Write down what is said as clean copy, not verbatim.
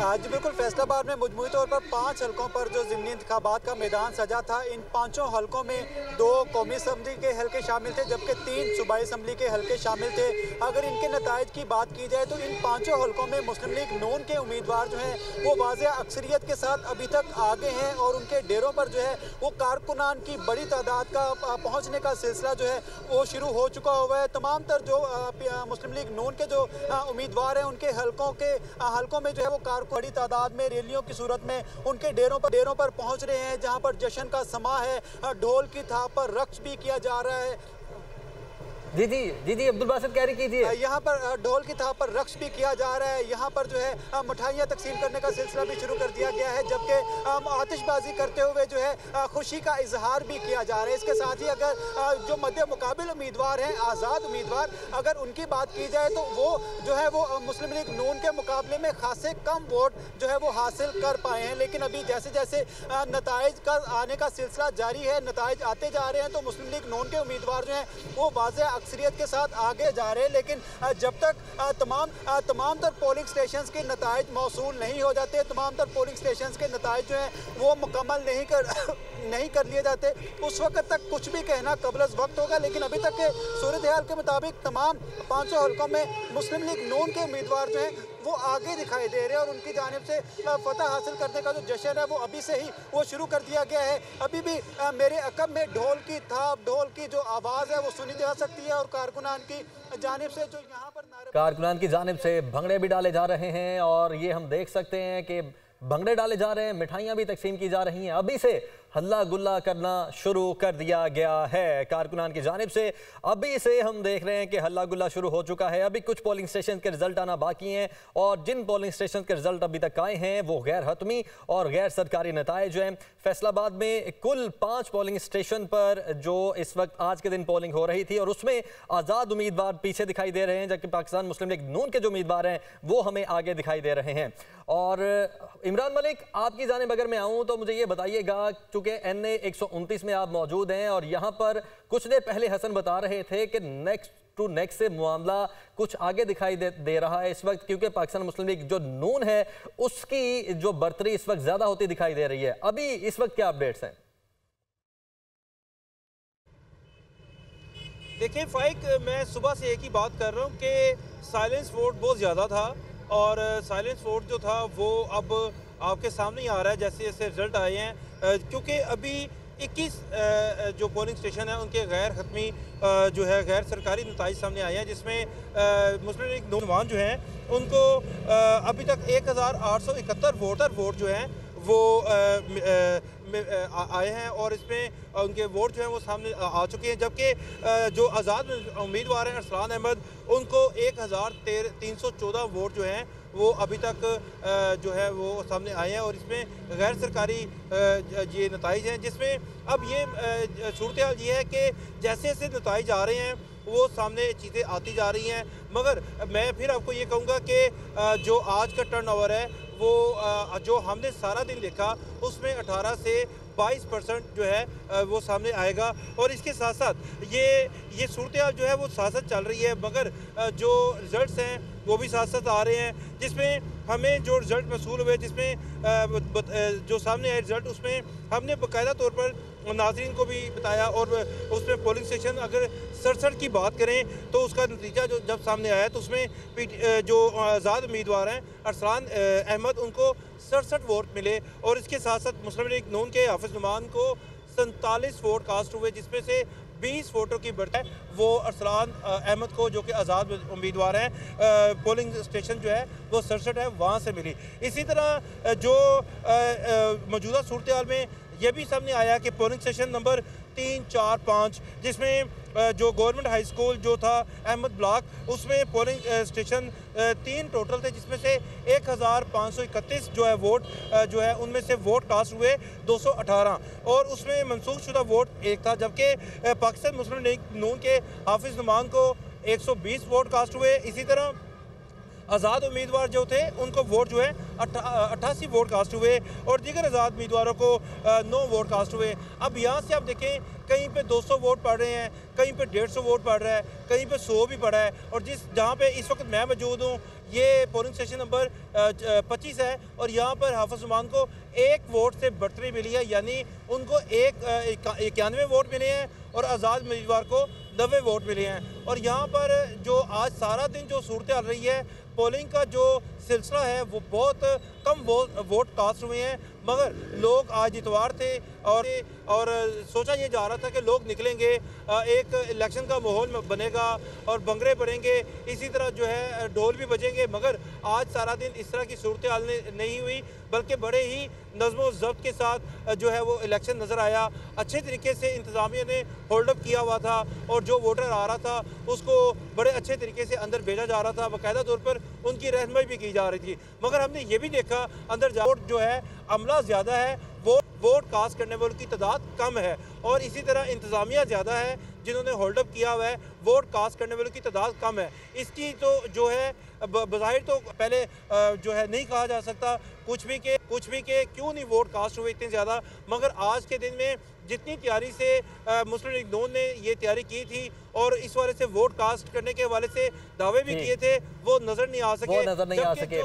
आज बिल्कुल फैसलाबाद में मजमूई तौर पर 5 हलकों पर जो ज़िमनी इंतखाबात का मैदान सजा था, इन 5 हलकों में 2 कौमी असम्बली के हलके शामिल थे, जबकि 3 सूबाई असम्बली के हलके शामिल थे। अगर इनके नताइज की बात की जाए तो इन 5 हलकों में मुस्लिम लीग नून के उम्मीदवार जो हैं वो वाज़ेह अक्सरियत के साथ अभी तक आगे हैं और उनके डेरों पर जो है वो कारकुनान की बड़ी तादाद का पहुँचने का सिलसिला जो है वो शुरू हो चुका हुआ है। तमाम तर जो मुस्लिम लीग नून के जो उम्मीदवार हैं उनके हलकों में जो है वो बड़ी तादाद में रैलियों की सूरत में उनके डेरों पर पहुंच रहे हैं, जहां पर जश्न का समा है, ढोल की थाप पर रक्स भी किया जा रहा है। जी अब्दुल बासित कैरी कीजिए। यहाँ पर ढोल की थाप पर रक्स भी किया जा रहा है। यहाँ पर जो है मिठाइयाँ तकसीम करने का सिलसिला भी शुरू कर दिया गया है, जबकि आतिशबाजी करते हुए जो है खुशी का इजहार भी किया जा रहा है। इसके साथ ही अगर जो मध्य मुकाबिल उम्मीदवार हैं, आज़ाद उम्मीदवार, अगर उनकी बात की जाए तो वो जो है वो मुस्लिम लीग नून के मुकाबले में खासे कम वोट जो है वो हासिल कर पाए हैं। लेकिन अभी जैसे जैसे नताइज का आने का सिलसिला जारी है, नताइज आते जा रहे हैं, तो मुस्लिम लीग नून के उम्मीदवार जो हैं वो वाज़ेह अक्सरियत के साथ आगे जा रहे हैं। लेकिन जब तक तमाम तर पोलिंग स्टेशंस के नताइज मौसूल नहीं हो जाते, तमाम तर पोलिंग स्टेशंस के नताइज जो हैं वो मुकम्मल नहीं कर लिए जाते, उस वक्त तक कुछ भी कहना कबल वक्त होगा। लेकिन अभी तक के सूरत हाल के मुताबिक तमाम 5 हलकों में मुस्लिम लीग नून के उम्मीदवार जो हैं वो आगे दिखाई दे रहे हैं और उनकी जानिब से फतह हासिल करने का जो जश्न है वो अभी से ही वो शुरू कर दिया गया है। अभी भी मेरे अकब में ढोल की थाप, ढोल की जो आवाज़ है वो सुनी जा सकती है और कारकुनान की जानिब से जो यहाँ पर कारकुनान की जानिब से भंगड़े भी डाले जा रहे हैं और ये हम देख सकते हैं कि भंगड़े डाले जा रहे हैं, मिठाइयाँ भी तकसीम की जा रही हैं। अभी से हल्ला गुल्ला करना शुरू कर दिया गया है कारकुनान की जानिब से। अभी से हम देख रहे हैं कि हल्ला गुल्ला शुरू हो चुका है। अभी कुछ पोलिंग स्टेशन के रिजल्ट आना बाकी हैं और जिन पोलिंग स्टेशन के रिजल्ट अभी तक आए हैं वो गैर हतमी और गैर सरकारी नताइज हैं। फैसलाबाद में कुल 5 पोलिंग स्टेशन पर जो इस वक्त आज के दिन पोलिंग हो रही थी और उसमें आज़ाद उम्मीदवार पीछे दिखाई दे रहे हैं, जबकि पाकिस्तान मुस्लिम लीग नून के जो उम्मीदवार हैं वो हमें आगे दिखाई दे रहे हैं। और इमरान मलिक, आपकी जानिब अगर मैं आऊँ तो मुझे ये बताइएगा, चूँकि NA 129 में आप मौजूद हैं और यहाँ पर कुछ देर पहले हसन बता रहे थे कि नेक्स्ट टू नेक्स्ट से मामला कुछ आगे दिखाई दे रहा है इस वक्त, क्योंकि पाकिस्तान मुस्लिम लीग जो नून है उसकी जो बर्तरी इस वक्त ज़्यादा होती दिखाई दे रही है। अभी इस वक्त क्या अपडेट्स हैं? देखिए फाइक, मैं सुबह से एक ही बात कर रहा हूँ कि साइलेंस वोट बहुत ज़्यादा था और साइलेंस वोट जो था वो अब आपके सामने ही आ रहा है जैसे जैसे रिजल्ट आए हैं, क्योंकि अभी 21 जो पोलिंग स्टेशन है उनके गैर हतमी जो है गैर सरकारी नताइज सामने आए हैं, जिसमें मुस्लिम लीग नौजवान जो हैं उनको अभी तक 1871 वोट जो हैं वो आए हैं और इसमें उनके वोट जो हैं वो सामने आ चुके हैं। जबकि जो आज़ाद उम्मीदवार हैं अरसलान अहमद, उनको 1314 वोट जो हैं वो अभी तक जो है वो सामने आए हैं और इसमें गैर सरकारी ये नताइज हैं, जिसमें अब ये सूरत हाल ये है कि जैसे जैसे नताइज आ रहे हैं वो सामने चीज़ें आती जा रही हैं। मगर मैं फिर आपको ये कहूँगा कि जो आज का टर्नओवर है वो जो हमने सारा दिन देखा उसमें 18 से 22% जो है वो सामने आएगा और इसके साथ साथ ये सूरत हाल जो है वो साथ साथ चल रही है, मगर जो रिजल्ट्स हैं वो भी साथ साथ आ रहे हैं, जिसमें हमें जो रिज़ल्ट मसूल हुए, जिसमें जो सामने आए रिज़ल्ट उसमें हमने बाकायदा तौर पर नाज़रीन को भी बताया और उसमें पोलिंग स्टेशन अगर 67 की बात करें तो उसका नतीजा जो जब सामने आया तो उसमें जो आज़ाद उम्मीदवार हैं अरसलान अहमद, उनको 67 वोट मिले और इसके साथ साथ मुस्लिम लीग नून के हाफिज़ नुमान को 47 वोट कास्ट हुए, जिसमें से 20 वोटों की बढ़त है वो अरसलान अहमद को, जो कि आज़ाद उम्मीदवार हैं, पोलिंग स्टेशन जो है वो 67 है वहाँ से मिली। इसी तरह जो मौजूदा सूरत हाल में यह भी सामने आया कि पोलिंग स्टेशन नंबर 3, 4, 5 जिसमें जो गवर्नमेंट हाई स्कूल जो था अहमद ब्लॉक, उसमें पोलिंग स्टेशन 3 टोटल थे, जिसमें से 1531 जो है वोट जो है उनमें से वोट कास्ट हुए 218 और उसमें मनसूख शुदा वोट एक था, जबकि पाकिस्तान मुस्लिम लीग नून के हाफिज़ नुमान को 120 वोट कास्ट हुए। इसी तरह आज़ाद उम्मीदवार जो थे उनको वोट जो है 88 वोट कास्ट हुए और दीगर आज़ाद उम्मीदवारों को 9 वोट कास्ट हुए। अब यहाँ से आप देखें, कहीं पे 200 वोट पड़ रहे हैं, कहीं पे 150 वोट पड़ रहा है, कहीं पे 100 भी पड़ा है और जहाँ पे इस वक्त मैं मौजूद हूँ ये पोलिंग स्टेशन नंबर 25 है और यहाँ पर हाफिज उस्मान को 1 वोट से बढ़तरी मिली है, यानी उनको 91 वोट मिले हैं और आज़ाद उम्मीदवार को 90 वोट मिले हैं। और यहाँ पर जो आज सारा दिन जो सूरत हाल रही है, पोलिंग का जो सिलसिला है वो बहुत कम वोट कास्ट हुए हैं, मगर लोग आज इतवार थे और सोचा ये जा रहा था कि लोग निकलेंगे, एक इलेक्शन का माहौल बनेगा और भंगड़े पड़ेंगे, इसी तरह जो है ढोल भी बजेंगे, मगर आज सारा दिन इस तरह की सूरत हाल नहीं हुई, बल्कि बड़े ही नज़्म ज़ब्त के साथ जो है वो इलेक्शन नज़र आया। अच्छे तरीके से इंतज़ामिया ने होल्ड अप किया हुआ था और जो वोटर आ रहा था उसको बड़े अच्छे तरीके से अंदर भेजा जा रहा था, बाकायदा तौर पर उनकी रहनुमाई भी की जा रही थी। मगर हमने ये भी देखा अंदर वोट जो है अमला ज़्यादा है, वोट कास्ट करने वालों की तादाद कम है, और इसी तरह इंतज़ामिया ज़्यादा है जिन्होंने होल्ड अप किया हुआ है, वोट कास्ट करने वालों की तादाद कम है। इसकी तो जो है बज़ाहिर तो पहले जो है नहीं कहा जा सकता कुछ भी के क्यों नहीं वोट कास्ट हुए इतने ज़्यादा, मगर आज के दिन में जितनी तैयारी से मुस्लिम लीग नून ने ये तैयारी की थी और इस वाले से वोट कास्ट करने के हवाले से दावे भी किए थे, वो नज़र नहीं आ सके।